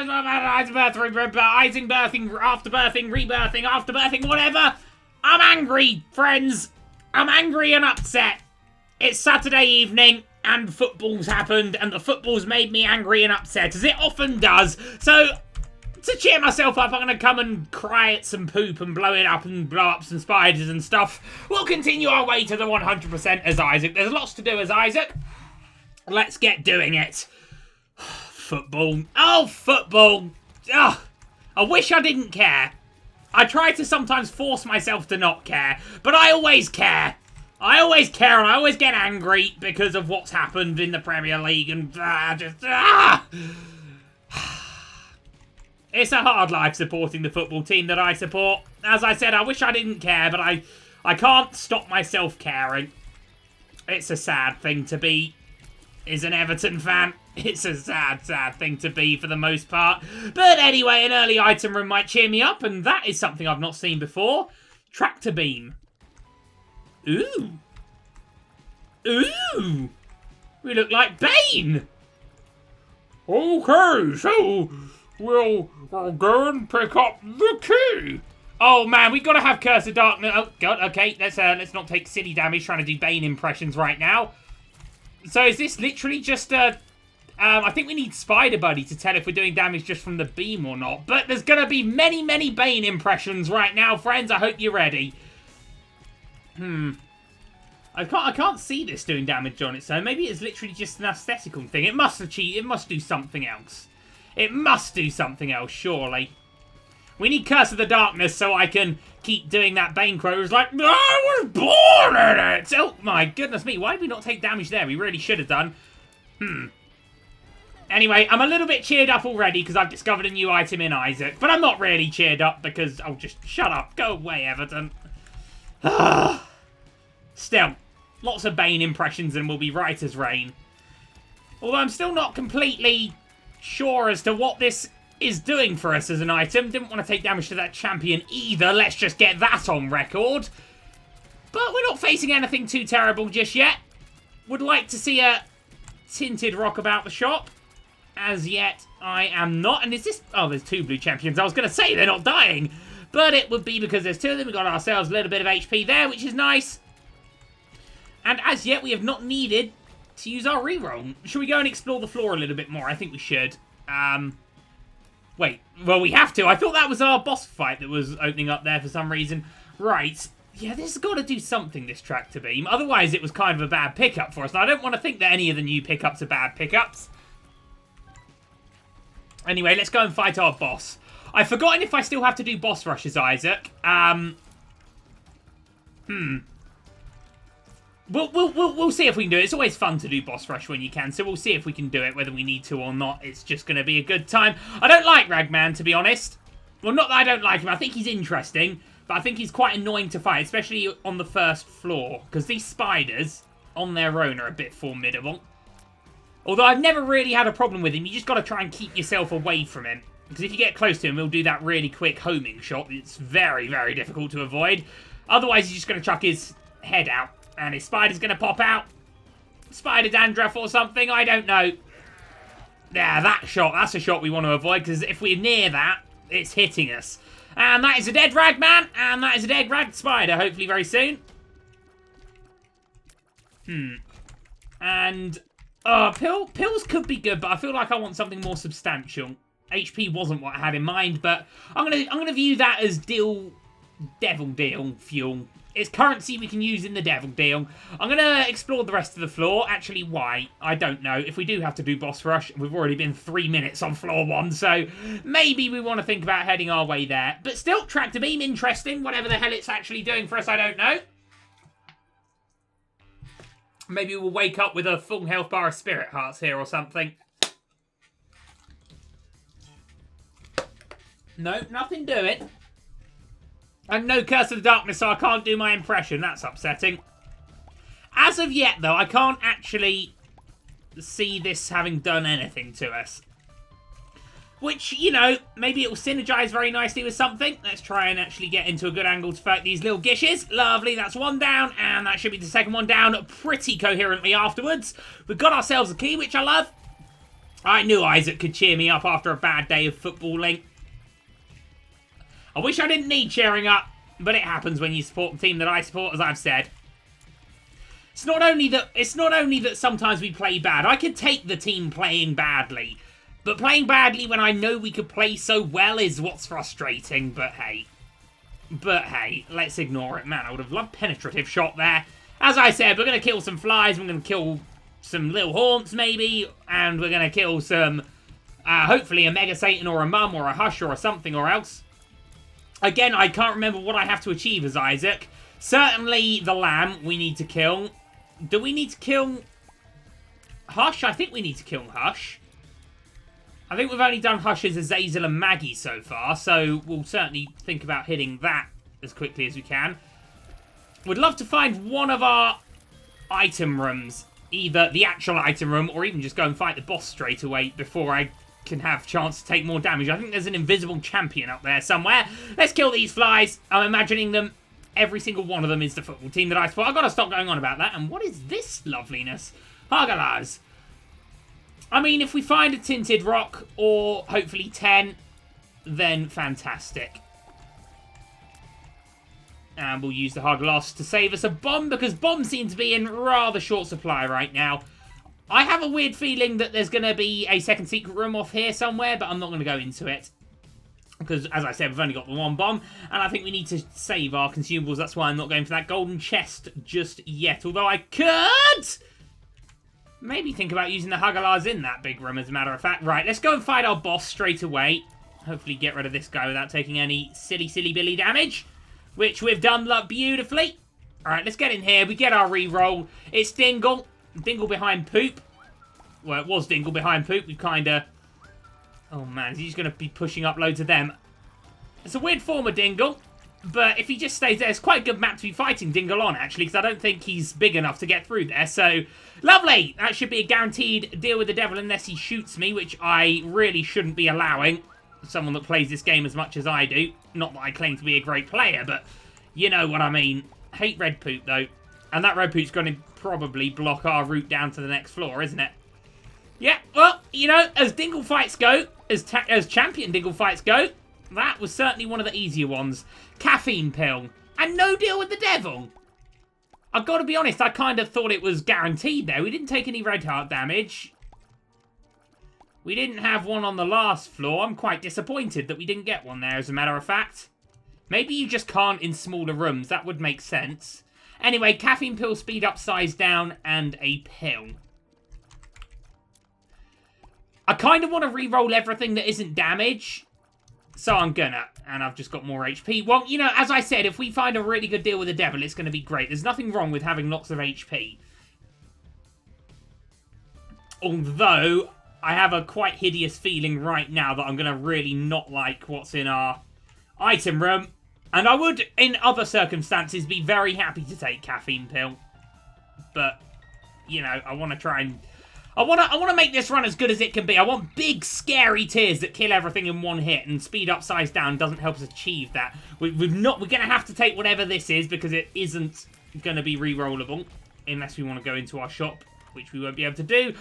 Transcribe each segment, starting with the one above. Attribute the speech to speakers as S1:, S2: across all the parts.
S1: afterbirthing, whatever. I'm angry, friends. I'm angry and upset. It's Saturday evening, and football's happened, and the football's made me angry and upset, as it often does. So, to cheer myself up, I'm going to come and cry at some poop and blow it up and blow up some spiders and stuff. We'll continue our way to the 100% as Isaac. There's lots to do as Isaac. Let's get doing it. Football. Oh, football. Ugh. I wish I didn't care. I try to sometimes force myself to not care, but I always care. I always care, and I always get angry because of what's happened in the Premier League, and It's a hard life supporting the football team that I support. As I said, I wish I didn't care, but I can't stop myself caring. It's a sad thing to be, is an Everton fan. It's a sad, sad thing to be for the most part. But anyway, an early item room might cheer me up, and that is something I've not seen before. Tractor beam. Ooh. Ooh. We look like Bane. Okay, so we'll go and pick up the key. Oh man, we've got to have Curse of Darkness. Oh god, okay, let's not take silly damage trying to do Bane impressions right now. So is this literally just I think we need Spider Buddy to tell if we're doing damage just from the beam or not. But there's going to be many, many Bane impressions right now, friends. I hope you're ready. I can't see this doing damage on its own. Maybe it's literally just an aesthetical thing. It must achieve. It must do something else. It must do something else, surely. We need Curse of the Darkness so I can keep doing that Bane quote. It was like, I was born in it! Oh my goodness me, why did we not take damage there? We really should have done. Anyway, I'm a little bit cheered up already because I've discovered a new item in Isaac. But I'm not really cheered up because... Oh, just shut up. Go away, Everton. Still, lots of Bane impressions and we'll be right as rain. Although I'm still not completely sure as to what this is doing for us as an item. Didn't want to take damage to that champion either. Let's just get that on record. But we're not facing anything too terrible just yet. Would like to see a tinted rock about the shop. As yet, I am not. And is this... Oh, there's two blue champions. I was going to say they're not dying. But it would be because there's two of them. We got ourselves a little bit of HP there, which is nice. And as yet, we have not needed to use our reroll. Should we go and explore the floor a little bit more? I think we should. Wait. Well, we have to. I thought that was our boss fight that was opening up there for some reason. Right. Yeah, this has got to do something, this tractor beam. Otherwise, it was kind of a bad pickup for us. And I don't want to think that any of the new pickups are bad pickups. Anyway, let's go and fight our boss. I've forgotten if I still have to do boss rushes, Isaac. We'll see if we can do it. It's always fun to do boss rush when you can, so we'll see if we can do it, whether we need to or not. It's just going to be a good time. I don't like Ragman, to be honest. Well, not that I don't like him. I think he's interesting, but I think he's quite annoying to fight, especially on the first floor, because these spiders, on their own, are a bit formidable. Although I've never really had a problem with him. You just got to try and keep yourself away from him. Because if you get close to him, he'll do that really quick homing shot. It's very, very difficult to avoid. Otherwise, he's just going to chuck his head out. And his spider's going to pop out. Spider dandruff or something, I don't know. Yeah, that shot, that's a shot we want to avoid. Because if we're near that, it's hitting us. And that is a dead Ragman. And that is a dead Rag Spider, hopefully very soon. And... pills could be good, but I feel like I want something more substantial. HP wasn't what I had in mind, but I'm gonna view that as devil deal fuel. It's currency we can use in the devil deal. I'm gonna explore the rest of the floor. Actually, why? I don't know. If we do have to do boss rush, we've already been 3 minutes on floor 1, so maybe we want to think about heading our way there. But still, tractor beam, interesting. Whatever the hell it's actually doing for us, I don't know. Maybe we'll wake up with a full health bar of spirit hearts here or something. No, nothing doing. And no Curse of the Darkness, so I can't do my impression. That's upsetting. As of yet, though, I can't actually see this having done anything to us. Which, you know, maybe it will synergize very nicely with something. Let's try and actually get into a good angle to fight these little gishes. Lovely, that's one down, and that should be the second one down pretty coherently afterwards. We've got ourselves a key, which I love. I knew Isaac could cheer me up after a bad day of footballing. I wish I didn't need cheering up, but it happens when you support the team that I support, as I've said. It's not only that sometimes we play bad. I could take the team playing badly. But playing badly when I know we could play so well is what's frustrating. But hey, let's ignore it. Man, I would have loved penetrative shot there. As I said, we're going to kill some flies. We're going to kill some little haunts, maybe. And we're going to kill some, hopefully, a Mega Satan or a Mum or a Hush or a something or else. Again, I can't remember what I have to achieve as Isaac. Certainly the lamb we need to kill. Do we need to kill Hush? I think we need to kill Hush. I think we've only done Hush as Azazel and Maggie so far, so we'll certainly think about hitting that as quickly as we can. Would love to find one of our item rooms, either the actual item room or even just go and fight the boss straight away before I can have a chance to take more damage. I think there's an invisible champion up there somewhere. Let's kill these flies. I'm imagining them. Every single one of them is the football team that I support. I've got to stop going on about that. And what is this loveliness? Hagalas. I mean, if we find a tinted rock or hopefully 10, then fantastic. And we'll use the Hagalas to save us a bomb because bombs seem to be in rather short supply right now. I have a weird feeling that there's going to be a second secret room off here somewhere, but I'm not going to go into it. Because, as I said, we've only got the one bomb, and I think we need to save our consumables. That's why I'm not going for that golden chest just yet. Although I could maybe think about using the Hagalas in that big room, as a matter of fact. Right, let's go and fight our boss straight away. Hopefully get rid of this guy without taking any silly billy damage, which we've done beautifully. All right, let's get in here. We get our re-roll. It's Dingle. Dingle behind Poop. Well, it was Dingle behind Poop. We kind of... Oh, man. He's going to be pushing up loads of them. It's a weird form of Dingle. But if he just stays there, it's quite a good map to be fighting Dingle on, actually. Because I don't think he's big enough to get through there. So, lovely. That should be a guaranteed deal with the devil unless he shoots me. Which I really shouldn't be allowing. Someone that plays this game as much as I do. Not that I claim to be a great player. But you know what I mean. Hate red poop, though. And that red poop's going to probably block our route down to the next floor, isn't it? Yeah, well, you know, as Dingle fights go, as champion Dingle fights go, that was certainly one of the easier ones. Caffeine pill. And no deal with the devil. I've got to be honest, I kind of thought it was guaranteed there. We didn't take any red heart damage. We didn't have one on the last floor. I'm quite disappointed that we didn't get one there, as a matter of fact. Maybe you just can't in smaller rooms. That would make sense. Anyway, caffeine pill, speed up, size down, and a pill. I kind of want to re-roll everything that isn't damage. So I'm gonna. And I've just got more HP. Well, you know, as I said, if we find a really good deal with the devil, it's going to be great. There's nothing wrong with having lots of HP. Although, I have a quite hideous feeling right now that I'm going to really not like what's in our item room. And I would, in other circumstances, be very happy to take caffeine pill. But, you know, I want to try and... I want to make this run as good as it can be. I want big, scary tears that kill everything in one hit. And speed up, size down doesn't help us achieve that. We're going to have to take whatever this is because it isn't going to be re-rollable. Unless we want to go into our shop, which we won't be able to do.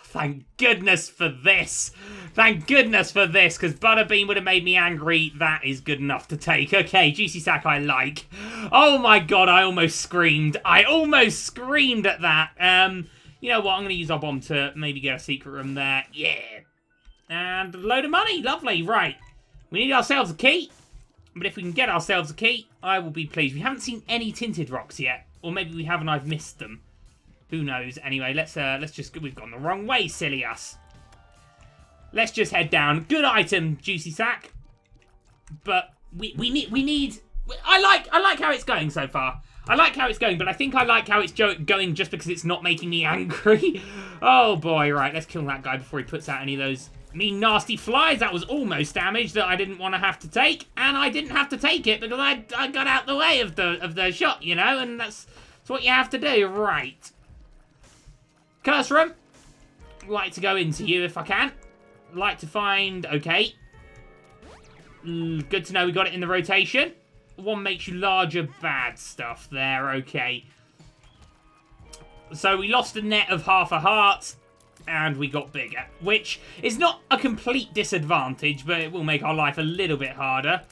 S1: Thank goodness for this. Thank goodness for this, because Butterbean would have made me angry. That is good enough to take. Okay, Juicy Sack I like. Oh my god, I almost screamed. I almost screamed at that. You know what, I'm going to use our bomb to maybe get a secret room there. Yeah. And a load of money. Lovely. Right. We need ourselves a key. But if we can get ourselves a key, I will be pleased. We haven't seen any tinted rocks yet. Or maybe we haven't, I've missed them. Who knows? Anyway, let's just... We've gone the wrong way, silly us. Let's just head down. Good item, Juicy Sack. But we need... I like how it's going so far. I like how it's going, but I think I like how it's going just because it's not making me angry. Oh, boy. Right, let's kill that guy before he puts out any of those mean, nasty flies. That was almost damage that I didn't want to have to take. And I didn't have to take it because I got out the way of the shot, you know? And that's what you have to do. Right. Curse room. Like to go into you if I can. Like to find... Okay. Good to know we got it in the rotation. One makes you larger, bad stuff there, okay. So we lost a net of half a heart. And we got bigger, which is not a complete disadvantage, but it will make our life a little bit harder.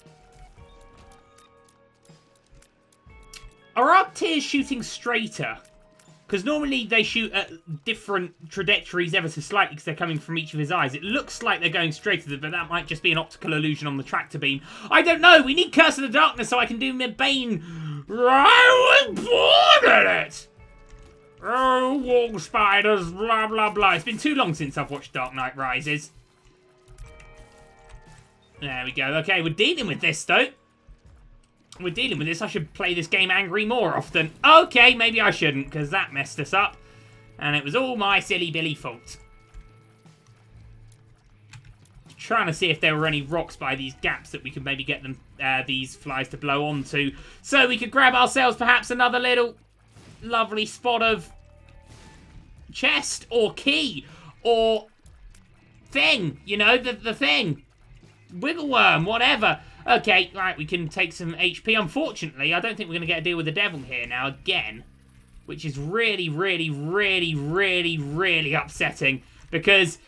S1: Are our tiers shooting straighter? Because normally they shoot at different trajectories ever so slightly because they're coming from each of his eyes. It looks like they're going straighter, but that might just be an optical illusion on the tractor beam. I don't know. We need Curse of the Darkness so I can do my Bane. I was born in it. Oh, wall spiders, blah, blah, blah. It's been too long since I've watched Dark Knight Rises. There we go. Okay, we're dealing with this, though. We're dealing with this. I should play this game angry more often. Okay, maybe I shouldn't, because that messed us up. And it was all my silly Billy fault. Trying to see if there were any rocks by these gaps that we could maybe get them, these flies to blow onto. So we could grab ourselves perhaps another little lovely spot of chest or key or thing, you know, the thing. Wiggle worm, whatever. Okay, right, we can take some HP. Unfortunately, I don't think we're going to get a deal with the devil here now again, which is really, really, really, really, really upsetting because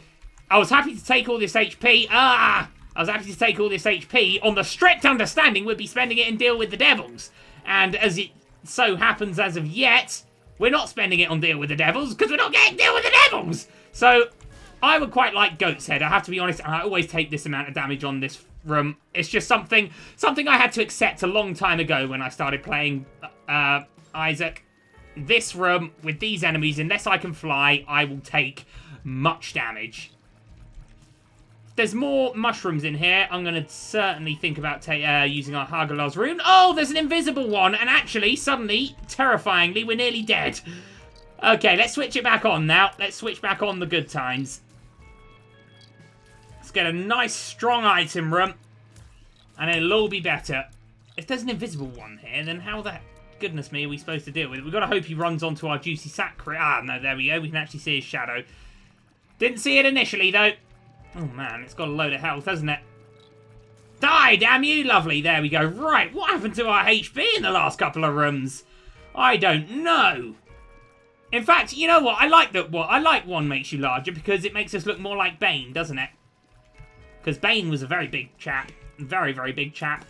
S1: I was happy to take all this HP. I was happy to take all this HP on the strict understanding we'd be spending it in deal with the devils. And as it so happens as of yet, we're not spending it on deal with the devils because we're not getting deal with the devils. So I would quite like Goat's Head. I have to be honest, I always take this amount of damage on this room. It's just something I had to accept a long time ago when I started playing Isaac. This room with these enemies, unless I can fly, I will take much damage. There's more mushrooms in here. I'm going to certainly think about using our Hagalaz rune. Oh, there's an invisible one. And actually, suddenly, terrifyingly, we're nearly dead. Okay, let's switch it back on now. Let's switch back on the good times. Let's get a nice, strong item room. And it'll all be better. If there's an invisible one here, then how the goodness me are we supposed to deal with it? We've got to hope he runs onto our juicy sacred. Ah, no, there we go. We can actually see his shadow. Didn't see it initially, though. Oh, man, it's got a load of health, hasn't it? Die, damn you! Lovely, there we go. Right, what happened to our HP in the last couple of rooms? I don't know. In fact, you know what? I like that. I like one makes you larger because it makes us look more like Bane, doesn't it? Because Bane was a very big chap. Very, very big chap.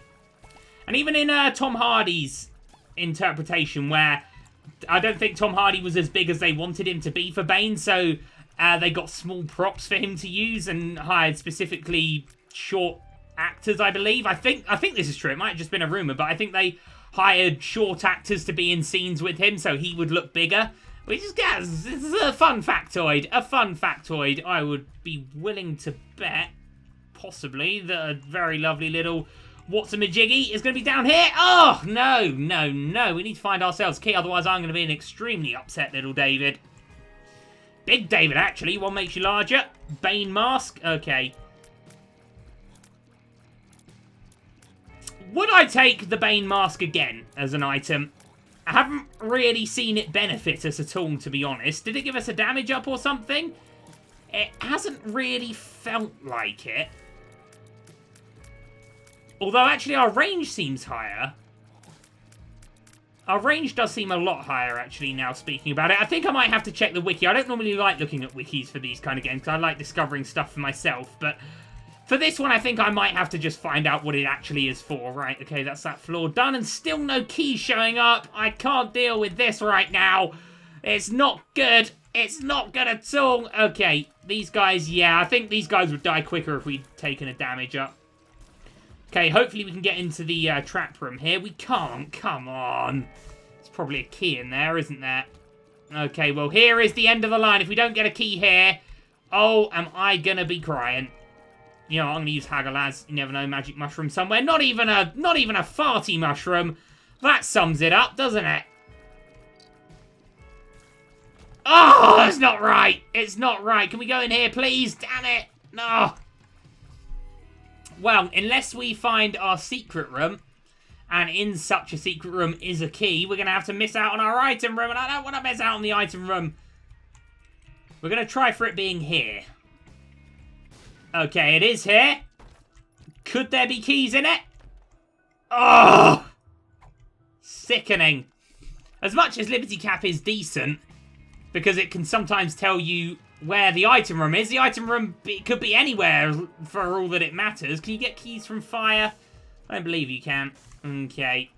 S1: And even in Tom Hardy's interpretation, where I don't think Tom Hardy was as big as they wanted him to be for Bane, so they got small props for him to use and hired specifically short actors, I believe. I think this is true. It might have just been a rumor, but I think they hired short actors to be in scenes with him so he would look bigger. Which is, this is a fun factoid. A fun factoid. I would be willing to bet, possibly, that a very lovely little Whatsamajiggy is going to be down here. Oh, no, no, no. We need to find ourselves a key, otherwise I'm going to be an extremely upset little David. Big David, actually. One makes you larger. Bane mask. Okay. Would I take the Bane mask again as an item? I haven't really seen it benefit us at all, to be honest. Did it give us a damage up or something? It hasn't really felt like it. Although, actually, our range seems higher. Our range does seem a lot higher, actually, now speaking about it. I think I might have to check the wiki. I don't normally like looking at wikis for these kind of games, because I like discovering stuff for myself. But for this one, I think I might have to just find out what it actually is for. Right, okay, that's that floor done, and still no key showing up. I can't deal with this right now. It's not good. It's not good at all. Okay, these guys, yeah, I think these guys would die quicker if we'd taken a damage up. Okay, hopefully we can get into the trap room here. We can't. Come on. There's probably a key in there, isn't there? Okay, well, here is the end of the line. If we don't get a key here, oh, am I going to be crying. You know, I'm going to use Hagalaz. You never know, magic mushroom somewhere. Not even a farty mushroom. That sums it up, doesn't it? Oh, that's not right. It's not right. Can we go in here, please? Damn it. No. Well, unless we find our secret room, and in such a secret room is a key, we're going to have to miss out on our item room, and I don't want to miss out on the item room. We're going to try for it being here. Okay, it is here. Could there be keys in it? Oh! Sickening. As much as Liberty Cap is decent, because it can sometimes tell you where the item room is. The item room could be anywhere for all that it matters. Can you get keys from fire? I don't believe you can. Okay.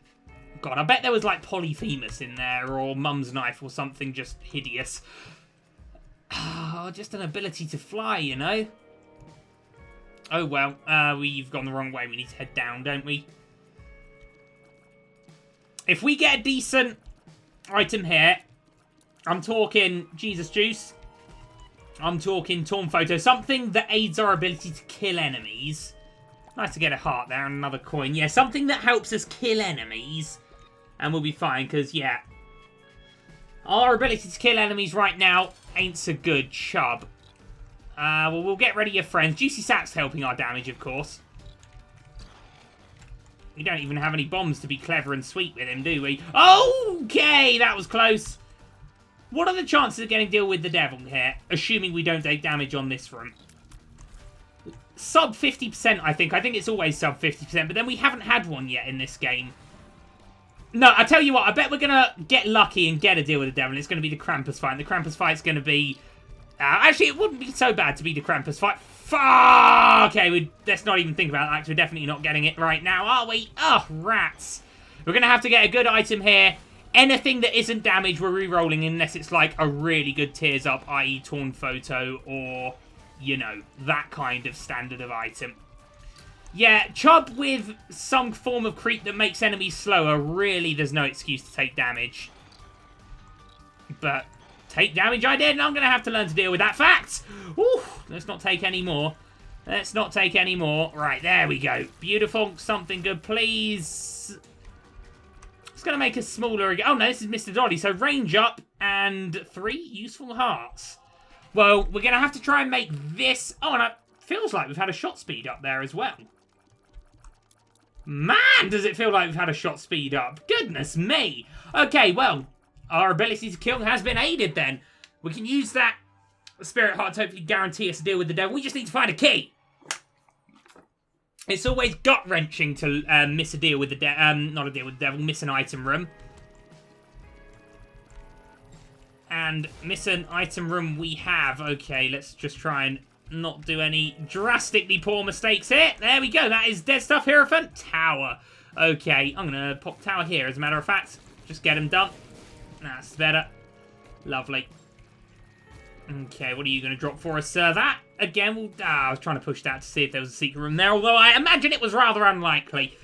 S1: God, I bet there was like Polyphemus in there or Mum's Knife or something just hideous. Oh, just an ability to fly, you know? Oh, well. We've gone the wrong way. We need to head down, don't we? If we get a decent item here, I'm talking Jesus Juice. I'm talking Torn Photo. Something that aids our ability to kill enemies. Nice to get a heart there and another coin. Yeah, something that helps us kill enemies. And we'll be fine, because, yeah. Our ability to kill enemies right now ain't so good, chub. Well, we'll get rid of your friends. Juicy Sap's helping our damage, of course. We don't even have any bombs to be clever and sweet with him, do we? Okay, that was close. What are the chances of getting deal with the devil here? Assuming we don't take damage on this front. Sub 50%, I think. I think it's always sub 50%, but then we haven't had one yet in this game. No, I tell you what, I bet we're going to get lucky and get a deal with the devil. It's going to be the Krampus fight. And the Krampus fight's going to be... actually, it wouldn't be so bad to be the Krampus fight. Okay, let's not even think about that, because we're definitely not getting it right now, are we? Oh, rats. We're going to have to get a good item here. Anything that isn't damaged, we're re-rolling unless it's like a really good tears up, i.e. Torn Photo, or, you know, that kind of standard of item. Yeah, Chub with some form of creep that makes enemies slower, really there's no excuse to take damage. But... take damage I did, and I'm going to have to learn to deal with that fact. Ooh, let's not take any more. Let's not take any more. Right, there we go. Beautiful. Something good, please. It's going to make us smaller again. Oh, no, this is Mr. Dolly. So, range up and 3 useful hearts. Well, we're going to have to try and make this... oh, and it feels like we've had a shot speed up there as well. Man, does it feel like we've had a shot speed up. Goodness me. Okay, well... our ability to kill has been aided then. We can use that Spirit Heart to hopefully guarantee us to deal with the devil. We just need to find a key. It's always gut-wrenching to miss a deal with the not a deal with the devil, miss an item room. And miss an item room we have. Okay, let's just try and not do any drastically poor mistakes here. There we go. That is Dead Stuff Hierophant Tower. Okay, I'm going to pop Tower here as a matter of fact. Just get him done. That's better. Lovely. Okay, what are you going to drop for us, sir? That, again, I was trying to push that to see if there was a secret room there, although I imagine it was rather unlikely.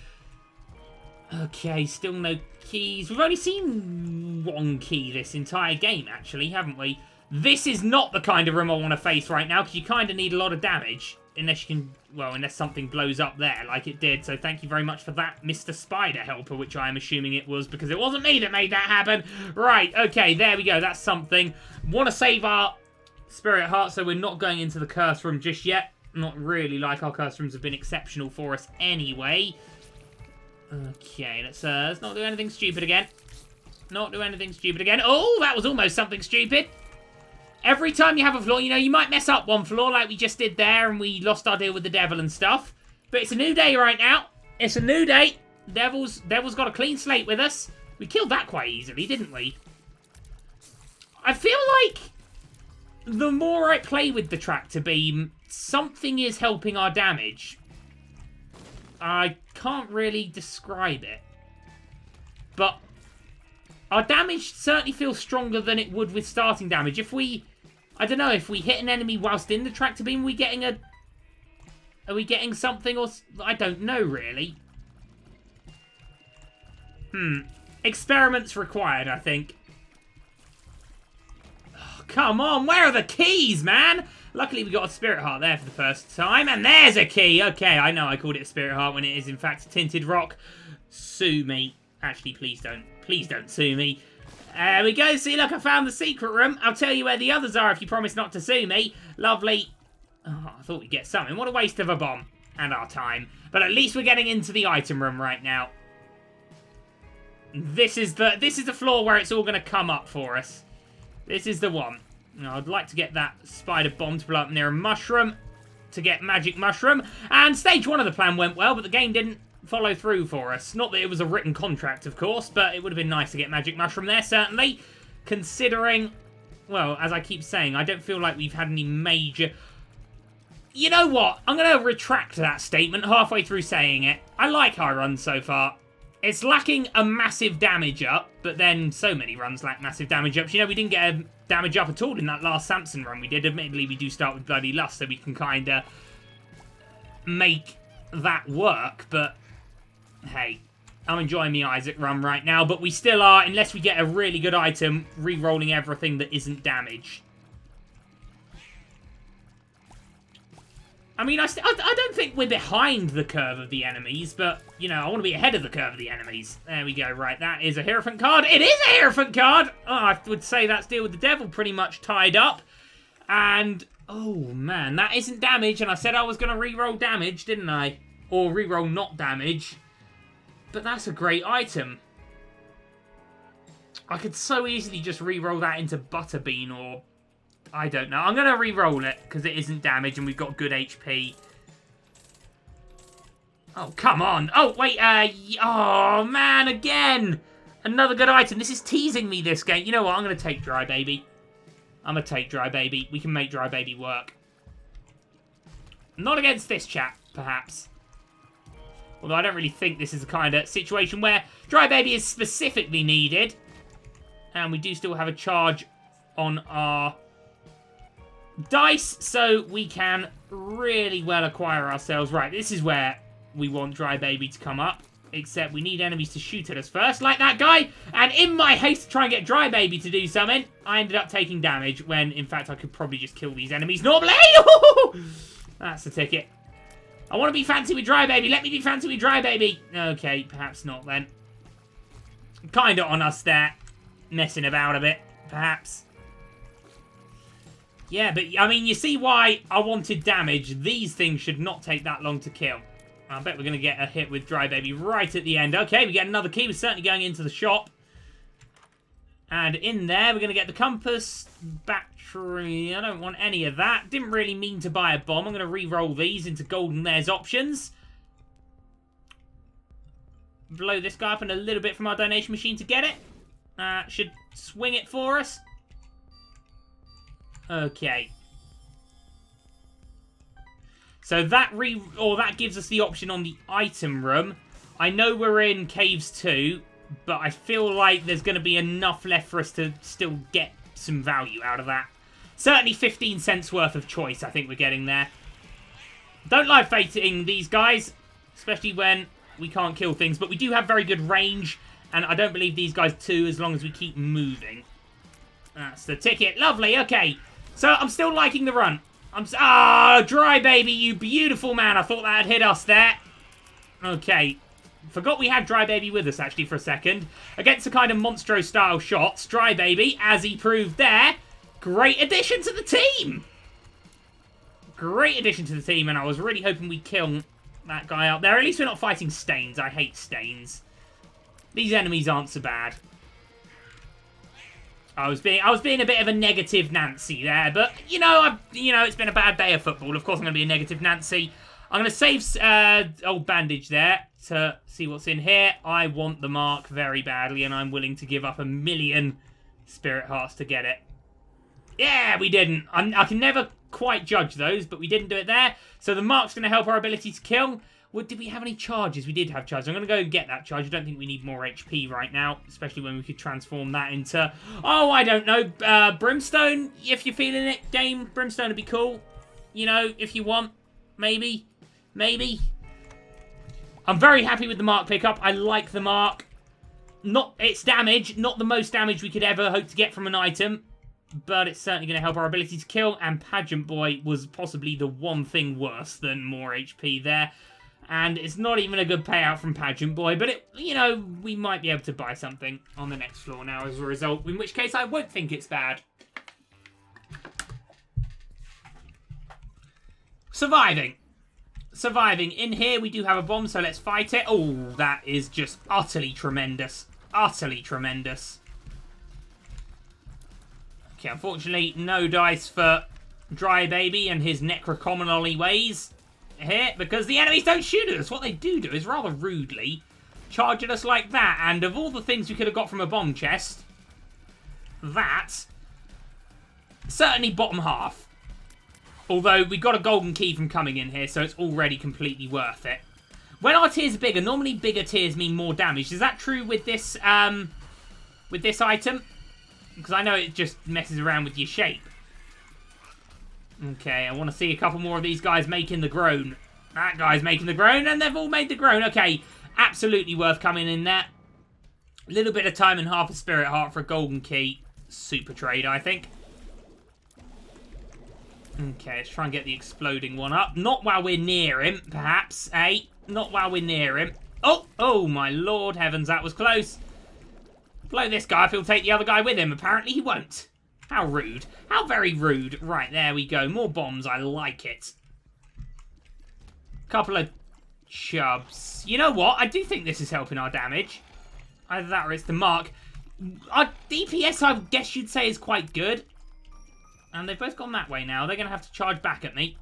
S1: Okay, still no keys. We've only seen one key this entire game, actually, haven't we? This is not the kind of room I want to face right now, because you kind of need a lot of damage. Unless you can, well, unless something blows up there like it did. So thank you very much for that, Mr. Spider Helper, which I am assuming it was, because it wasn't me that made that happen. Right, okay, there we go. That's something. Want to save our Spirit Heart, so we're not going into the curse room just yet. Not really, like our curse rooms have been exceptional for us anyway. Okay, let's not do anything stupid again. Not do anything stupid again. Oh, that was almost something stupid. Every time you have a floor, you know, you might mess up one floor like we just did there and we lost our deal with the devil and stuff. But it's a new day right now. It's a new day. Devil's got a clean slate with us. We killed that quite easily, didn't we? I feel like the more I play with the tractor beam, something is helping our damage. I can't really describe it. But our damage certainly feels stronger than it would with starting damage. If we... I don't know, if we hit an enemy whilst in the tractor beam, are we getting a... are we getting something or... I don't know, really. Experiments required, I think. Oh, come on, where are the keys, man? Luckily, we got a Spirit Heart there for the first time. And there's a key! Okay, I know I called it a Spirit Heart when it is, in fact, a tinted rock. Sue me. Actually, please don't. Please don't sue me. There we go. See, look, I found the secret room. I'll tell you where the others are if you promise not to sue me. Lovely. Oh, I thought we'd get something. What a waste of a bomb. And our time. But at least we're getting into the item room right now. This is the floor where it's all going to come up for us. This is the one. Now, I'd like to get that spider bomb to blow up near a mushroom. To get magic mushroom. And stage 1 of the plan went well, but the game didn't follow through for us. Not that it was a written contract, of course, but it would have been nice to get magic mushroom there, certainly. Considering well, as I keep saying, I don't feel like we've had any major... You know what? I'm going to retract that statement halfway through saying it. I like our run so far. It's lacking a massive damage up, but then so many runs lack massive damage ups. You know, we didn't get a damage up at all in that last Samson run we did. Admittedly, we do start with Bloody Lust, so we can kind of make that work, but hey, I'm enjoying the Isaac run right now, but we still are, unless we get a really good item, re-rolling everything that isn't damaged. I mean, I don't think we're behind the curve of the enemies, but, you know, I want to be ahead of the curve of the enemies. There we go, right, that is a Hierophant card. It is a Hierophant card! Oh, I would say that's Deal with the Devil pretty much tied up. And, oh, man, that isn't damage, and I said I was going to re-roll damage, didn't I? Or re-roll not damage. But that's a great item. I could so easily just re-roll that into Butterbean or... I don't know. I'm going to re-roll it because it isn't damage and we've got good HP. Oh, come on. Oh, wait. Oh, man, again. Another good item. This is teasing me, this game. You know what? I'm going to take Dry Baby. I'm going to take Dry Baby. We can make Dry Baby work. Not against this chap, perhaps. Although I don't really think this is the kind of situation where Dry Baby is specifically needed. And we do still have a charge on our... dice, so we can really well acquire ourselves. Right, this is where we want Dry Baby to come up, except we need enemies to shoot at us first, like that guy, and in my haste to try and get Dry Baby to do something, I ended up taking damage, when, in fact, I could probably just kill these enemies normally. That's the ticket. I want to be fancy with Dry Baby. Let me be fancy with Dry Baby. Okay, perhaps not, then. Kind of on us there, messing about a bit, perhaps. Yeah, but, I mean, you see why I wanted damage. These things should not take that long to kill. I bet we're going to get a hit with Dry Baby right at the end. Okay, we get another key. We're certainly going into the shop. And in there, we're going to get the compass, battery. I don't want any of that. Didn't really mean to buy a bomb. I'm going to re-roll these into golden there's options. Blow this guy up in a little bit from our donation machine to get it. Should swing it for us. Okay. So that gives us the option on the item room. I know we're in Caves 2, but I feel like there's going to be enough left for us to still get some value out of that. Certainly 15 cents worth of choice, I think we're getting there. Don't like fating these guys, especially when we can't kill things, but we do have very good range, and I don't believe these guys too, as long as we keep moving. That's the ticket. Lovely, okay. So, I'm still liking the run. Dry Baby, you beautiful man. I thought that had hit us there. Okay. Forgot we had Dry Baby with us, actually, for a second. Against the kind of Monstro-style shots, Dry Baby, as he proved there, great addition to the team. Great addition to the team, and I was really hoping we'd kill that guy up there. At least we're not fighting Stains. I hate Stains. These enemies aren't so bad. I was being a bit of a negative Nancy there, but it's been a bad day of football. Of course, I'm going to be a negative Nancy. I'm going to save old bandage there to see what's in here. I want the mark very badly, and I'm willing to give up 1,000,000 spirit hearts to get it. Yeah, we didn't. I can never quite judge those, but we didn't do it there. So the mark's going to help our ability to kill. Did we have any charges? We did have charges. I'm going to go and get that charge. I don't think we need more HP right now, especially when we could transform that into... Oh, I don't know. Brimstone, if you're feeling it, game. Brimstone would be cool. You know, if you want. Maybe. Maybe. I'm very happy with the mark pickup. I like the mark. It's damage. Not the most damage we could ever hope to get from an item. But it's certainly going to help our ability to kill. And Pageant Boy was possibly the one thing worse than more HP there. And it's not even a good payout from Pageant Boy, but we might be able to buy something on the next floor now as a result, in which case I won't think it's bad. Surviving. In here we do have a bomb, so let's fight it. Oh, that is just utterly tremendous. Utterly tremendous. Okay, unfortunately, no dice for Dry Baby and his necrocominally ways. Here, because the enemies don't shoot at us. What they do is rather rudely charge at us like that. And of all the things we could have got from a bomb chest, that certainly bottom half. Although we got a golden key from coming in here, so it's already completely worth it. When our tiers are bigger, normally bigger tiers mean more damage. Is that true with this item? Because I know it just messes around with your shape. Okay, I want to see a couple more of these guys making the groan. That guy's making the groan, and they've all made the groan. Okay, absolutely worth coming in there. A little bit of time and half a spirit heart for a golden key. Super trade, I think. Okay, let's try and get the exploding one up. Not while we're near him, perhaps, eh? Not while we're near him. Oh, oh my lord heavens, that was close. Blow this guy if he'll take the other guy with him. Apparently he won't. How rude. How very rude. Right, there we go. More bombs. I like it. Couple of chubs. You know what? I do think this is helping our damage. Either that or it's the mark. Our DPS, I guess you'd say, is quite good. And they've both gone that way now. They're going to have to charge back at me.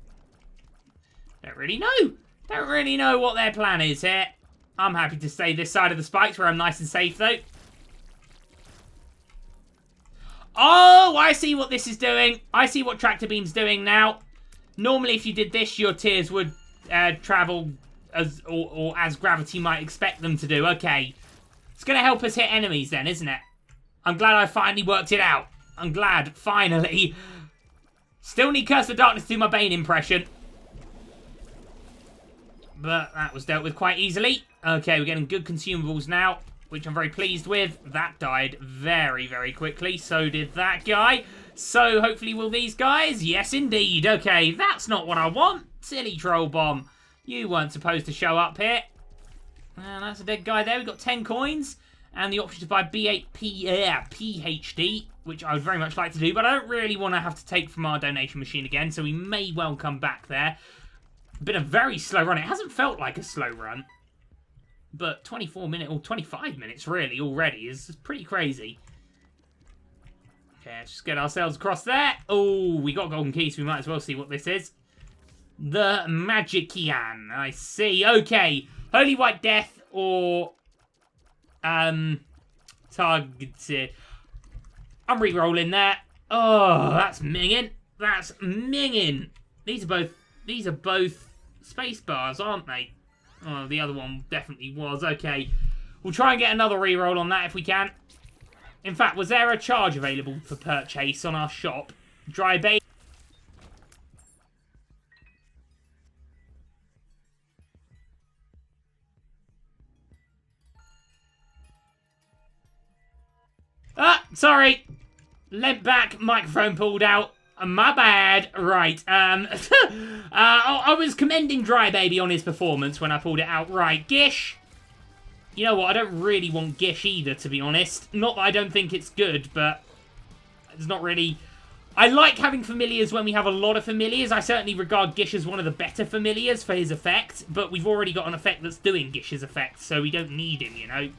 S1: Don't really know. Don't really know what their plan is here. I'm happy to stay this side of the spikes where I'm nice and safe, though. Oh, I see what this is doing. I see what tractor beam's doing now. Normally, if you did this, your tiers would travel as or as gravity might expect them to do. Okay. It's going to help us hit enemies then, isn't it? I'm glad I finally worked it out. I'm glad, finally. Still need Curse of Darkness to do my Bane impression. But that was dealt with quite easily. Okay, we're getting good consumables now, which I'm very pleased with. That died very, very quickly. So did that guy. So hopefully will these guys? Yes, indeed. Okay, that's not what I want. Silly troll bomb. You weren't supposed to show up here. And that's a dead guy there. We've got 10 coins. And the option to buy PhD, which I would very much like to do. But I don't really want to have to take from our donation machine again. So we may well come back there. Been a very slow run. It hasn't felt like a slow run. But 24 minutes, or 25 minutes really, already is pretty crazy. Okay, let's just get ourselves across there. Oh, we got golden keys, so we might as well see what this is. The Magician. I see. Okay. Holy White Death or... targeted. I'm re-rolling there. Oh, that's minging. That's minging. These are both space bars, aren't they? Oh, the other one definitely was. Okay. We'll try and get another re-roll on that if we can. In fact, was there a charge available for purchase on our shop? Dry bait. Ah, sorry. Leant back, microphone pulled out. My bad. Right. I was commending Dry Baby on his performance when I pulled it out. Right, Gish. You know what? I don't really want Gish either, to be honest. Not that I don't think it's good, but it's not really... I like having familiars when we have a lot of familiars. I certainly regard Gish as one of the better familiars for his effect, but we've already got an effect that's doing Gish's effect, so we don't need him, you know?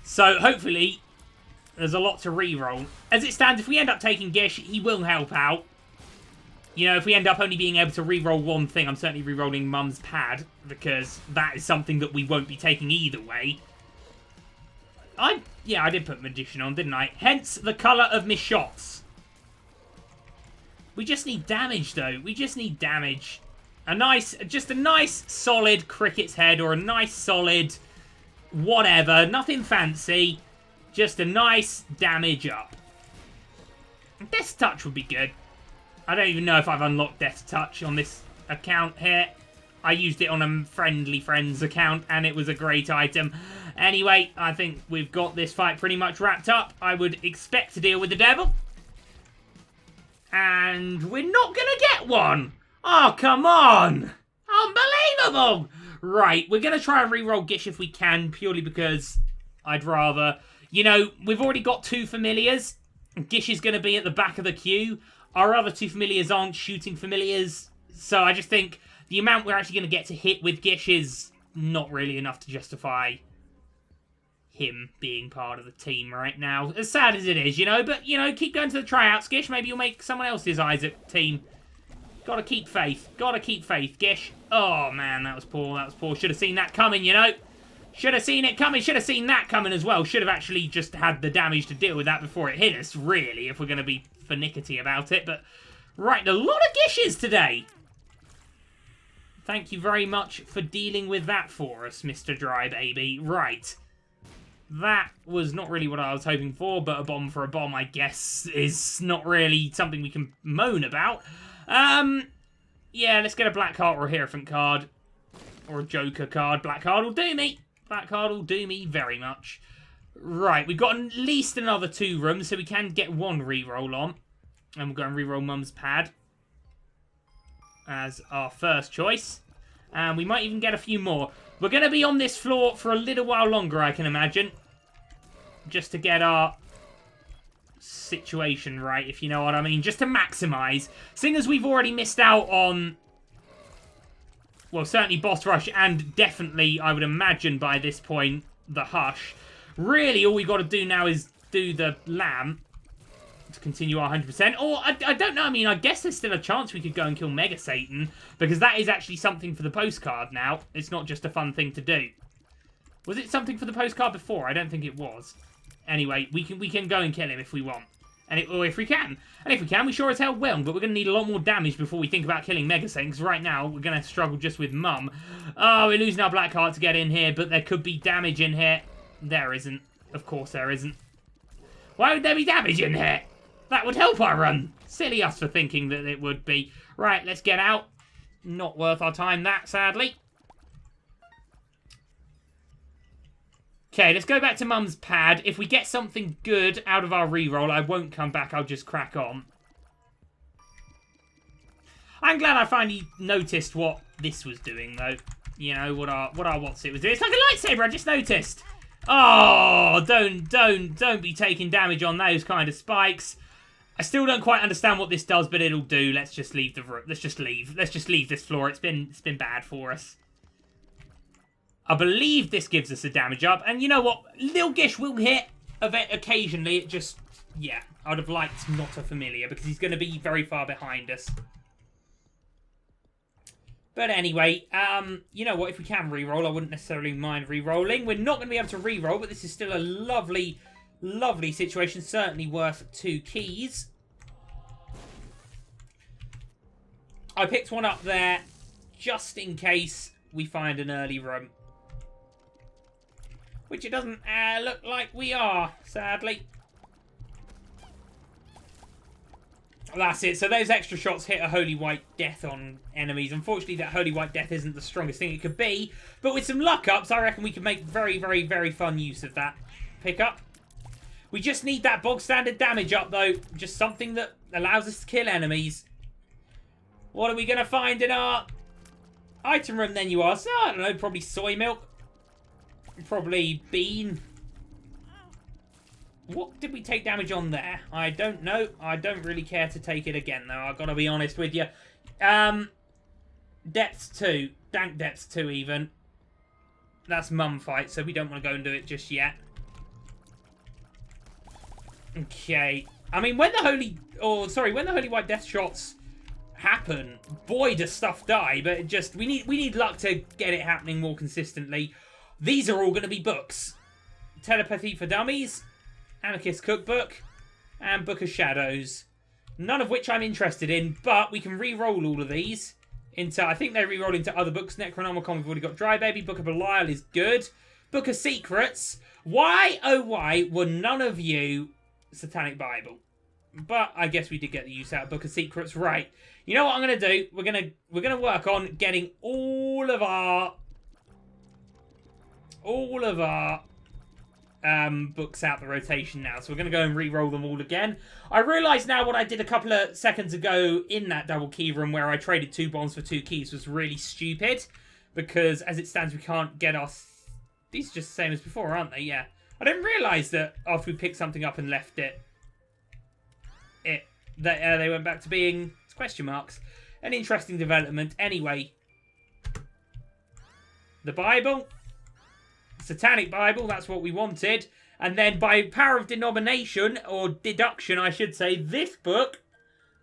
S1: So, hopefully... there's a lot to re-roll. As it stands, if we end up taking Gish, he will help out. You know, if we end up only being able to re-roll one thing, I'm certainly re-rolling Mum's Pad, because that is something that we won't be taking either way. Yeah, I did put Magician on, didn't I? Hence the colour of my shots. We just need damage, though. We just need damage. Just a nice, solid Cricket's Head, or a nice, solid whatever. Nothing fancy. Just a nice damage up. Death's Touch would be good. I don't even know if I've unlocked Death's Touch on this account here. I used it on a Friendly Friends account, and it was a great item. Anyway, I think we've got this fight pretty much wrapped up. I would expect to deal with the devil. And we're not going to get one. Oh, come on. Unbelievable. Right, we're going to try and re-roll Gish if we can, purely because I'd rather... You know, we've already got 2 familiars. Gish is going to be at the back of the queue. Our other 2 familiars aren't shooting familiars. So I just think the amount we're actually going to get to hit with Gish is not really enough to justify him being part of the team right now. As sad as it is, you know. But, you know, keep going to the tryouts, Gish. Maybe you'll make someone else's Isaac team. Gotta keep faith. Gotta keep faith, Gish. Oh, man, that was poor. That was poor. Should have seen that coming, you know. Should have seen it coming. Should have seen that coming as well. Should have actually just had the damage to deal with that before it hit us, really, if we're going to be finickety about it, but... Right, a lot of gishes today. Thank you very much for dealing with that for us, Mr. Dry Baby. Right. That was not really what I was hoping for, but a bomb for a bomb, I guess, is not really something we can moan about. Yeah, let's get a black card or a Hierophant card. Or a Joker card. Black card will do me. Black card will do me very much. Right, we've got at least another 2 rooms, so we can get 1 reroll on. And we'll go and reroll Mum's Pad as our first choice. And we might even get a few more. We're going to be on this floor for a little while longer, I can imagine. Just to get our situation right, if you know what I mean. Just to maximise. Seeing as we've already missed out on... Well, certainly Boss Rush and definitely, I would imagine by this point, the Hush. Really, all we got to do now is do the Lamb to continue our 100%. Or, I don't know, I mean, I guess there's still a chance we could go and kill Mega Satan, because that is actually something for the postcard now. It's not just a fun thing to do. Was it something for the postcard before? I don't think it was. Anyway, we can go and kill him if we want. Or if we can. And if we can, we sure as hell will. But we're going to need a lot more damage before we think about killing Mega Satan, because right now, we're going to struggle just with Mum. Oh, we're losing our Black Heart to get in here, but there could be damage in here. There isn't. Of course there isn't. Why would there be damage in here? That would help our run. Silly us for thinking that it would be. Right, let's get out. Not worth our time, that, sadly. Okay, let's go back to Mum's Pad. If we get something good out of our reroll, I won't come back. I'll just crack on. I'm glad I finally noticed what this was doing, though. You know, what our what's it was doing. It's like a lightsaber, I just noticed. Oh, don't be taking damage on those kind of spikes. I still don't quite understand what this does, but it'll do. Let's just leave the room. Let's just leave. Let's just leave this floor. It's been bad for us. I believe this gives us a damage up. And you know what? Lil Gish will hit occasionally. It just... Yeah, I would have liked not a familiar because he's going to be very far behind us. But anyway, you know what? If we can reroll, I wouldn't necessarily mind rerolling. We're not going to be able to reroll, but this is still a lovely, lovely situation. Certainly worth 2 keys. I picked one up there just in case we find an early room. Which it doesn't look like we are, sadly. That's it. So those extra shots hit a Holy White Death on enemies. Unfortunately, that Holy White Death isn't the strongest thing it could be. But with some luck ups, I reckon we can make very, very, very fun use of that pickup. We just need that bog standard damage up, though. Just something that allows us to kill enemies. What are we going to find in our item room then, you ask? Oh, I don't know, probably soy milk. Probably bean. What did we take damage on there? I don't know. I don't really care to take it again, though. I've got to be honest with you. Depth 2. Dank Depth 2, even. That's Mum fight, so we don't want to go and do it just yet. Okay. I mean, when the Holy White Death shots happen, boy, does stuff die. But it just, we need luck to get it happening more consistently. These are all going to be books. Telepathy for Dummies, Anarchist Cookbook, and Book of Shadows. None of which I'm interested in, but we can re-roll all of these into... I think they re-roll into other books. Necronomicon, we've already got Dry Baby. Book of Belial is good. Book of Secrets. Why, oh why, were none of you Satanic Bible? But I guess we did get the use out of Book of Secrets. Right. You know what I'm going to do? We're gonna work on getting all of our books out the rotation now. So we're going to go and re-roll them all again. I realise now what I did a couple of seconds ago in that double key room where I traded 2 bombs for 2 keys was really stupid. Because as it stands, we can't get our... These are just the same as before, aren't they? Yeah. I didn't realise that after we picked something up and left it, they went back to being question marks. An interesting development. Anyway. The Bible... Satanic Bible, that's what we wanted. And then by power of denomination, or deduction I should say, this book,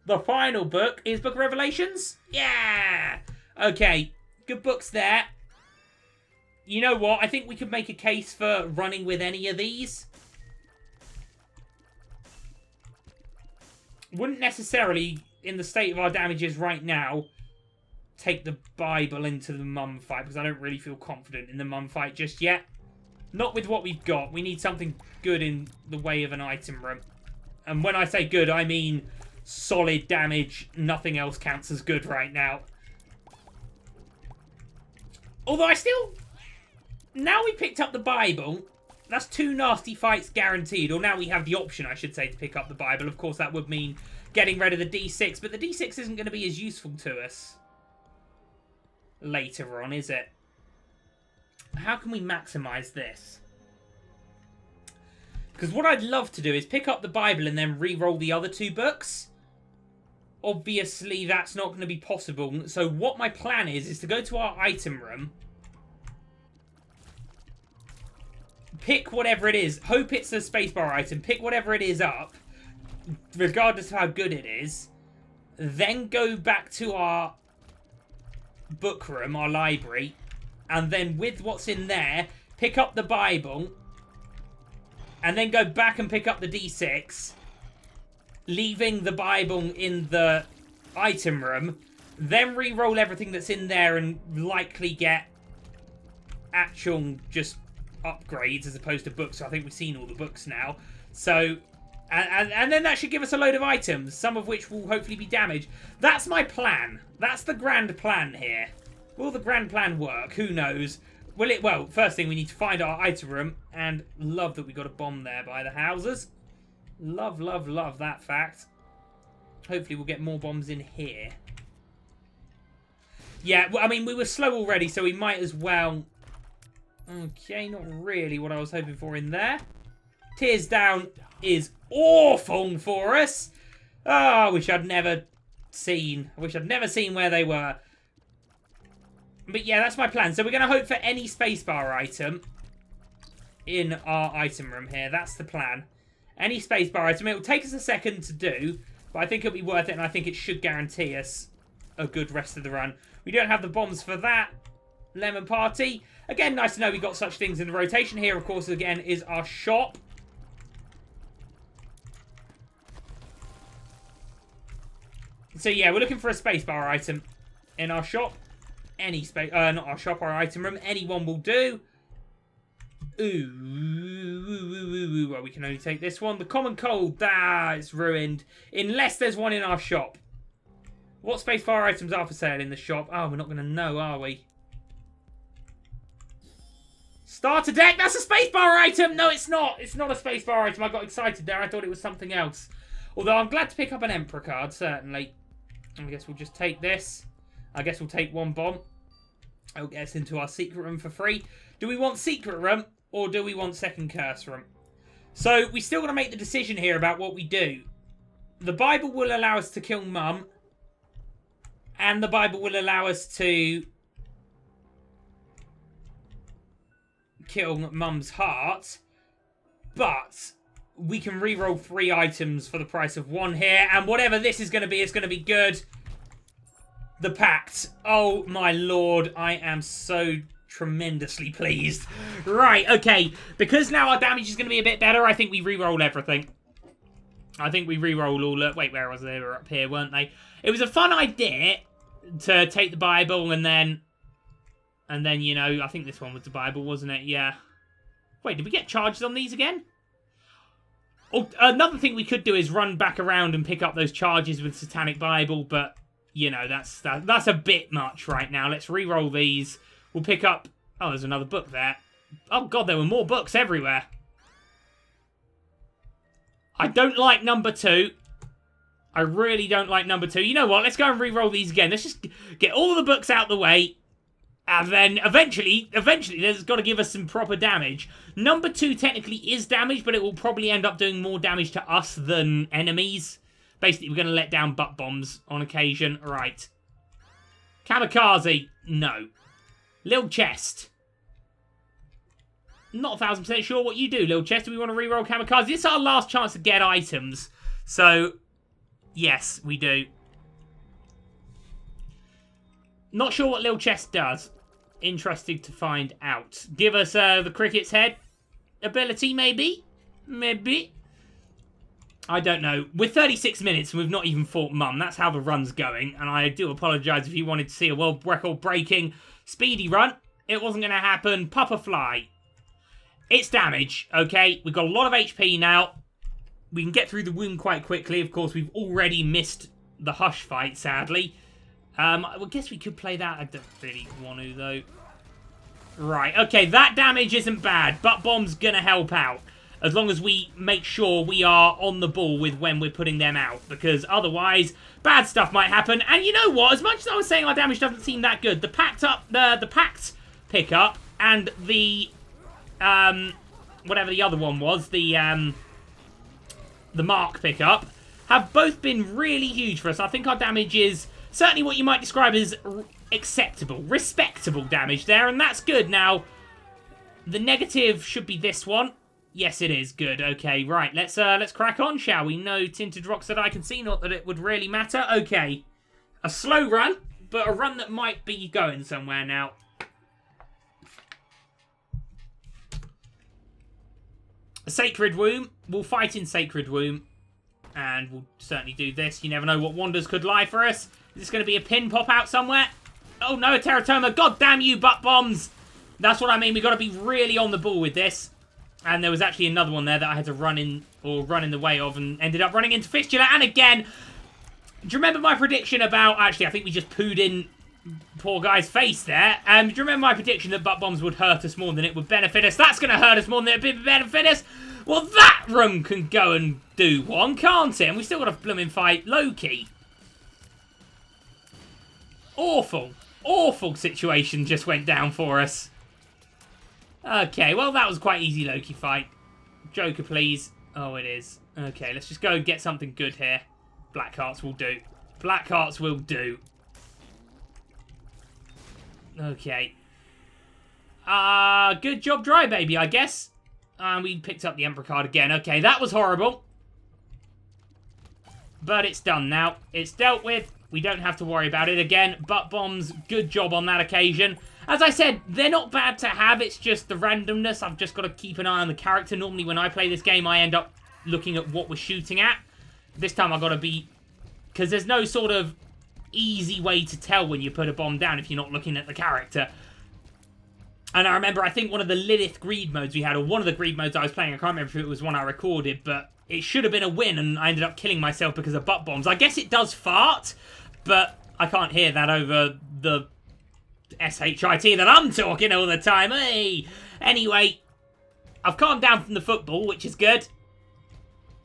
S1: the final book, is Book of Revelations. Yeah! Okay, good books there. You know what? I think we could make a case for running with any of these. Wouldn't necessarily, in the state of our damages right now, take the Bible into the mum fight, because I don't really feel confident in the mum fight just yet. Not with what we've got. We need something good in the way of an item room. And when I say good, I mean solid damage. Nothing else counts as good right now. Although I still... Now we picked up the Bible, that's 2 nasty fights guaranteed. Or now we have the option, I should say, to pick up the Bible. Of course, that would mean getting rid of the D6. But the D6 isn't going to be as useful to us later on, is it? How can we maximize this? Because what I'd love to do is pick up the Bible and then re-roll the other 2 books. Obviously, that's not going to be possible. So what my plan is to go to our item room, pick whatever it is, hope it's a spacebar item, pick whatever it is up, regardless of how good it is, then go back to our book room, our library, and then with what's in there, pick up the Bible, and then go back and pick up the D6, leaving the Bible in the item room, then re-roll everything that's in there and likely get actual just upgrades as opposed to books. So I think we've seen all the books now. So, and then that should give us a load of items, some of which will hopefully be damaged. That's my plan. That's the grand plan here. Will the grand plan work? Who knows? Will it? Well, first thing, we need to find our item room, and love that we got a bomb there by the houses. Love, love, love that fact. Hopefully we'll get more bombs in here. Yeah, well, I mean, we were slow already, so we might as well... Okay, not really what I was hoping for in there. Tears down is awful for us. Oh, I wish I'd never seen. I wish I'd never seen where they were. But yeah, that's my plan. So we're going to hope for any spacebar item in our item room here. That's the plan. Any spacebar item. It will take us a second to do, but I think it'll be worth it, and I think it should guarantee us a good rest of the run. We don't have the bombs for that. Lemon Party. Again, nice to know we got such things in the rotation. Here, of course, again, is our shop. So yeah, we're looking for a spacebar item in our shop. Any space, not our shop, our item room. Anyone will do. Ooh, well, we can only take this one. The common cold, it's ruined. Unless there's one in our shop. What spacebar items are for sale in the shop? Oh, we're not going to know, are we? Starter deck, that's a spacebar item! No, it's not. It's not a spacebar item. I got excited there. I thought it was something else. Although I'm glad to pick up an Emperor card, certainly. I guess we'll just take this. I guess we'll take 1 bomb. It'll get us into our secret room for free. Do we want secret room or do we want second curse room? So we still got to make the decision here about what we do. The Bible will allow us to kill Mum. And the Bible will allow us to kill Mum's heart. But we can re-roll 3 items for the price of 1 here. And whatever this is going to be, it's going to be good. The Pact. Oh, my lord. I am so tremendously pleased. Right, okay. Because now our damage is going to be a bit better, I think we re-roll everything. I think we re-roll all... Wait, where was they? They were up here, weren't they? It was a fun idea to take the Bible and then... And then, you know, I think this one was the Bible, wasn't it? Yeah. Wait, did we get charges on these again? Oh, another thing we could do is run back around and pick up those charges with Satanic Bible, but... You know, that's a bit much right now. Let's re-roll these. We'll pick up... Oh, there's another book there. Oh, God, there were more books everywhere. I don't like number 2. I really don't like number 2. You know what? Let's go and re-roll these again. Let's just get all the books out the way. And then eventually, there's got to give us some proper damage. Number 2 technically is damage, but it will probably end up doing more damage to us than enemies. Basically, we're going to let down butt bombs on occasion. Right. Kamikaze. No. Little Chest. Not 1000% sure what you do, Little Chest. Do we want to reroll Kamikaze? This is our last chance to get items. So, yes, we do. Not sure what Little Chest does. Interested to find out. Give us the Cricket's Head ability, maybe? Maybe. I don't know. We're 36 minutes and we've not even fought Mum. That's how the run's going. And I do apologise if you wanted to see a world record breaking speedy run. It wasn't going to happen. Papa Fly. It's damage, okay? We've got a lot of HP now. We can get through the wound quite quickly. Of course, we've already missed the Hush fight, sadly. I guess we could play that. I don't really want to, though. Right, okay, that damage isn't bad. Butt Bomb's gonna help out. As long as we make sure we are on the ball with when we're putting them out. Because otherwise, bad stuff might happen. And you know what? As much as I was saying our damage doesn't seem that good, the packed pickup and the whatever the other one was, the Mark pickup, have both been really huge for us. I think our damage is certainly what you might describe as acceptable, respectable damage there, and that's good. Now, the negative should be this one. Yes, it is. Good. Okay, right. Let's crack on, shall we? No tinted rocks that I can see, not that it would really matter. Okay. A slow run, but a run that might be going somewhere now. A Sacred Womb. We'll fight in Sacred Womb. And we'll certainly do this. You never know what wonders could lie for us. Is this going to be a pin pop out somewhere? Oh no, a Teratoma. God damn you, butt bombs. That's what I mean. We've got to be really on the ball with this. And there was actually another one there that I had to run in the way of and ended up running into Fistula. And again, do you remember my prediction about... Actually, I think we just pooed in poor guy's face there. Do you remember my prediction that butt bombs would hurt us more than it would benefit us? That's going to hurt us more than it would benefit us. Well, that room can go and do one, can't it? And we still got a blooming fight Loki. Awful, awful situation just went down for us. Okay, well, that was quite easy Loki fight. Joker, please. Oh, it is. Okay, let's just go and get something good here. Black Hearts will do. Black Hearts will do. Okay. Good job, Dry Baby, I guess. And we picked up the Emperor card again. Okay, that was horrible. But it's done now. It's dealt with. We don't have to worry about it again. Butt Bombs, good job on that occasion. As I said, they're not bad to have. It's just the randomness. I've just got to keep an eye on the character. Normally, when I play this game, I end up looking at what we're shooting at. This time, I've got to be... Because there's no sort of easy way to tell when you put a bomb down if you're not looking at the character. And I remember, I think one of the Lilith greed modes we had, or one of the greed modes I was playing, I can't remember if it was one I recorded, but it should have been a win, and I ended up killing myself because of butt bombs. I guess it does fart, but I can't hear that over the SHIT that I'm talking all the time. Hey! Anyway, I've calmed down from the football, which is good.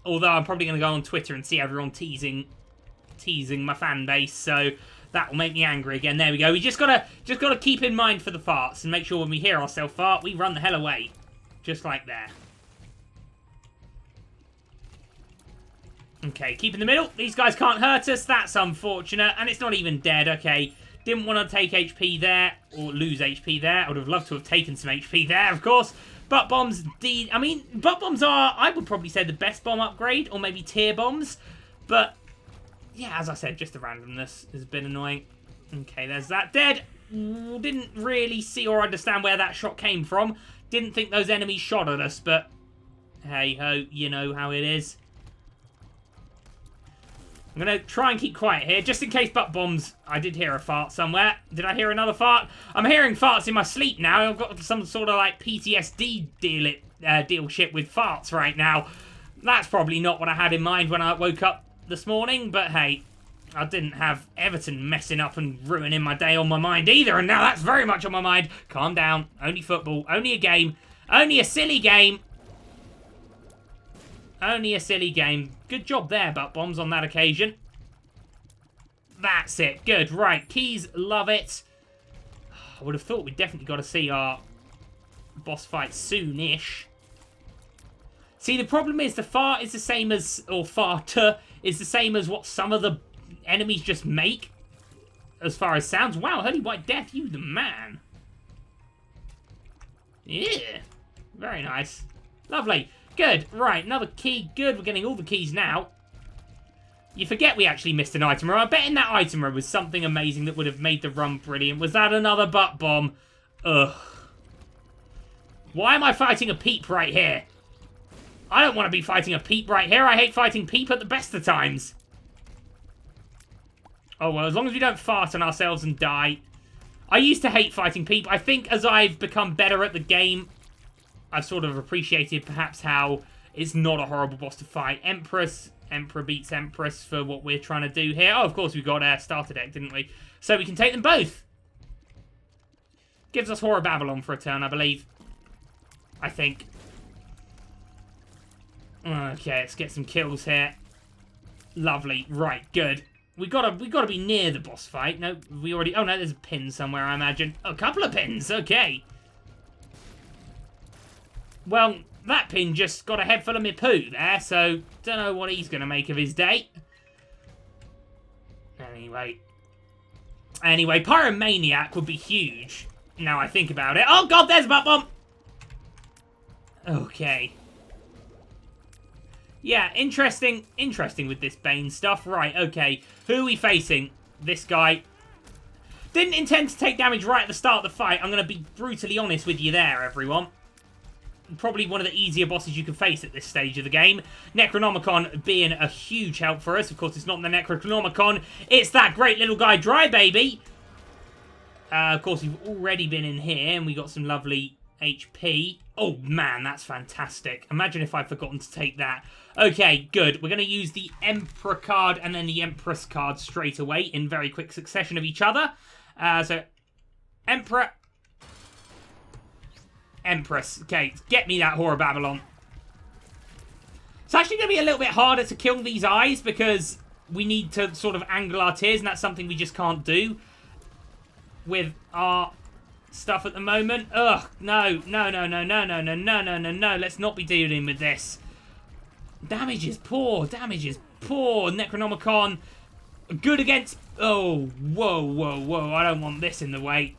S1: Although I'm probably going to go on Twitter and see everyone teasing my fan base, so that will make me angry again. There we go. We just gotta keep in mind for the farts and make sure when we hear ourselves fart, we run the hell away. Just like there. Okay, keep in the middle. These guys can't hurt us. That's unfortunate. And it's not even dead. Okay. Didn't want to take HP there, or lose HP there. I would have loved to have taken some HP there, of course. Butt bombs, I mean, butt bombs are, I would probably say, the best bomb upgrade, or maybe tier bombs. But, yeah, as I said, just the randomness has been annoying. Okay, there's that. Dead. Didn't really see or understand where that shot came from. Didn't think those enemies shot at us, but hey-ho, you know how it is. I'm going to try and keep quiet here, just in case butt bombs... I did hear a fart somewhere. Did I hear another fart? I'm hearing farts in my sleep now. I've got some sort of, like, PTSD deal shit with farts right now. That's probably not what I had in mind when I woke up this morning, but hey, I didn't have Everton messing up and ruining my day on my mind either, and now that's very much on my mind. Calm down. Only football. Only a game. Only a silly game. Only a silly game. Good job there, butt bombs, on that occasion. That's it. Good. Right. Keys, love it. I would have thought we'd definitely got to see our boss fight soon-ish. See, the problem is the fart is the same as... Or farter is the same as what some of the enemies just make. As far as sounds. Wow, Holy White Death, you the man. Yeah. Very nice. Lovely. Good. Right, another key. Good, we're getting all the keys now. You forget we actually missed an item room. I bet in that item room was something amazing that would have made the run brilliant. Was that another butt bomb? Ugh. Why am I fighting a peep right here? I don't want to be fighting a Peep right here. I hate fighting Peep at the best of times. Oh, well, as long as we don't fart on ourselves and die. I used to hate fighting Peep. I think as I've become better at the game, I've sort of appreciated perhaps how it's not a horrible boss to fight. Empress. Emperor beats Empress for what we're trying to do here. Oh, of course, we got our starter deck, didn't we? So we can take them both. Gives us Horror Babylon for a turn, I believe. I think. Okay, let's get some kills here. Lovely. Right, good. We gotta be near the boss fight. No, we already... Oh, no, there's a pin somewhere, I imagine. Oh, a couple of pins. Okay. Well, that pin just got a head full of me poo there, so don't know what he's gonna make of his day. Anyway, Pyromaniac would be huge. Now I think about it. Oh, God, there's a butt bump! Okay. Yeah, interesting with this Bane stuff. Right, okay. Who are we facing? This guy. Didn't intend to take damage right at the start of the fight. I'm going to be brutally honest with you there, everyone. Probably one of the easier bosses you can face at this stage of the game. Necronomicon being a huge help for us. Of course, it's not the Necronomicon. It's that great little guy, Dry Baby. Of course, we've already been in here, and we got some lovely HP. Oh, man, that's fantastic. Imagine if I'd forgotten to take that. Okay, good. We're going to use the Emperor card and then the Empress card straight away in very quick succession of each other. So, Emperor... Empress. Okay, get me that Horror Babylon. It's actually going to be a little bit harder to kill these eyes because we need to sort of angle our tears, and that's something we just can't do with our stuff at the moment. Ugh, no. Let's not be dealing with this. Damage is poor. Necronomicon. Good against... Oh, whoa. I don't want this in the way.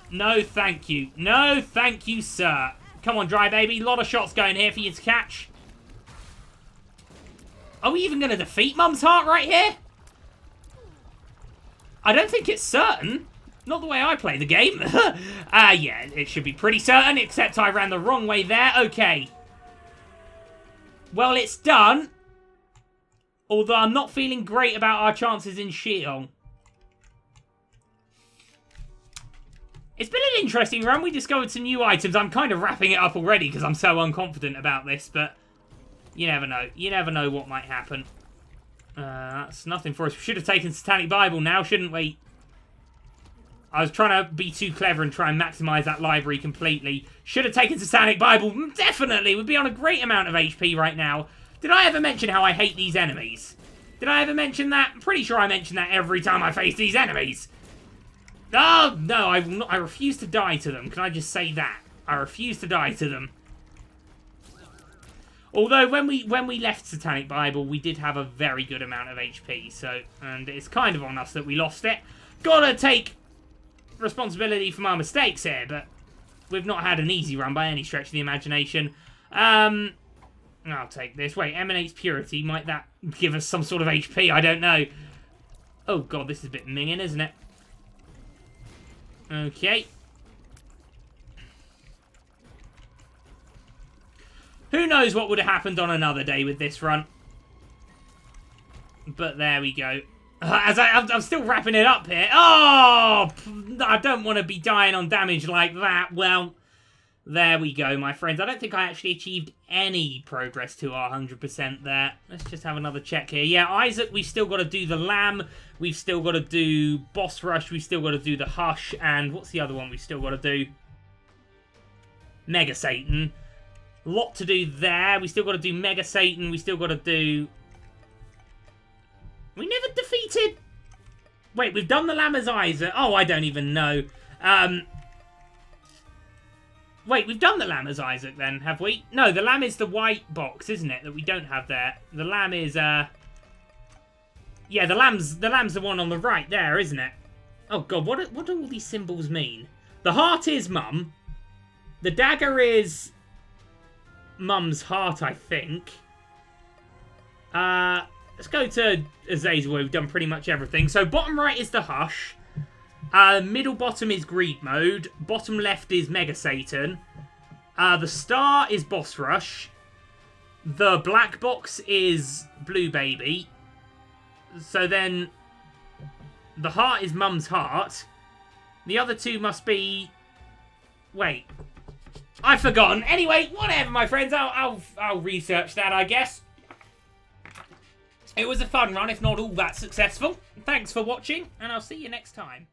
S1: No, thank you. No, thank you, sir. Come on, Dry Baby. A lot of shots going here for you to catch. Are we even going to defeat Mum's Heart right here? I don't think it's certain. Not the way I play the game. Yeah, it should be pretty certain, except I ran the wrong way there. Okay. Well, it's done. Although I'm not feeling great about our chances in Sheol. It's been an interesting run. We discovered some new items. I'm kind of wrapping it up already because I'm so unconfident about this, but you never know. You never know what might happen. That's nothing for us. We should have taken Satanic Bible now, shouldn't we? I was trying to be too clever and try and maximize that library completely. Should have taken Satanic Bible. Definitely. We'd be on a great amount of HP right now. Did I ever mention how I hate these enemies? Did I ever mention that? I'm pretty sure I mention that every time I face these enemies. Oh, no, I refuse to die to them. Can I just say that? I refuse to die to them. Although, when we left Satanic Bible, we did have a very good amount of HP, so... And it's kind of on us that we lost it. Gotta take responsibility for my mistakes here, but we've not had an easy run by any stretch of the imagination. I'll take this. Wait, emanates purity. Might that give us some sort of HP? I don't know. Oh, God, this is a bit minging, isn't it? Okay. Who knows what would have happened on another day with this run. But there we go. I'm still wrapping it up here. Oh! I don't want to be dying on damage like that. Well, there we go, my friends. I don't think I actually achieved any progress to our 100% there. Let's just have another check here. Yeah, Isaac, we've still got to do the Lamb. We've still got to do Boss Rush. We've still got to do the Hush. And what's the other one we've still got to do? Mega Satan. Lot to do there. We still got to do Mega Satan. We still got to do... We never defeated... Wait, we've done the Lamb as Isaac. Oh, I don't even know. Wait, we've done the Lamb as Isaac then, have we? No, the Lamb is the white box, isn't it? That we don't have there. The Lamb is, Yeah, the lamb's the one on the right there, isn't it? Oh, God, what do all these symbols mean? The heart is Mum. The dagger is Mum's heart, I think. Let's go to Azazel, where we've done pretty much everything. So, bottom right is the Hush. Middle bottom is Greed Mode. Bottom left is Mega Satan. The star is Boss Rush. the black box is Blue Baby. So then the heart is Mum's heart. The other two must be... Wait. I've forgotten. Anyway, whatever, my friends. I'll research that, I guess. It was a fun run, if not all that successful. Thanks for watching, and I'll see you next time.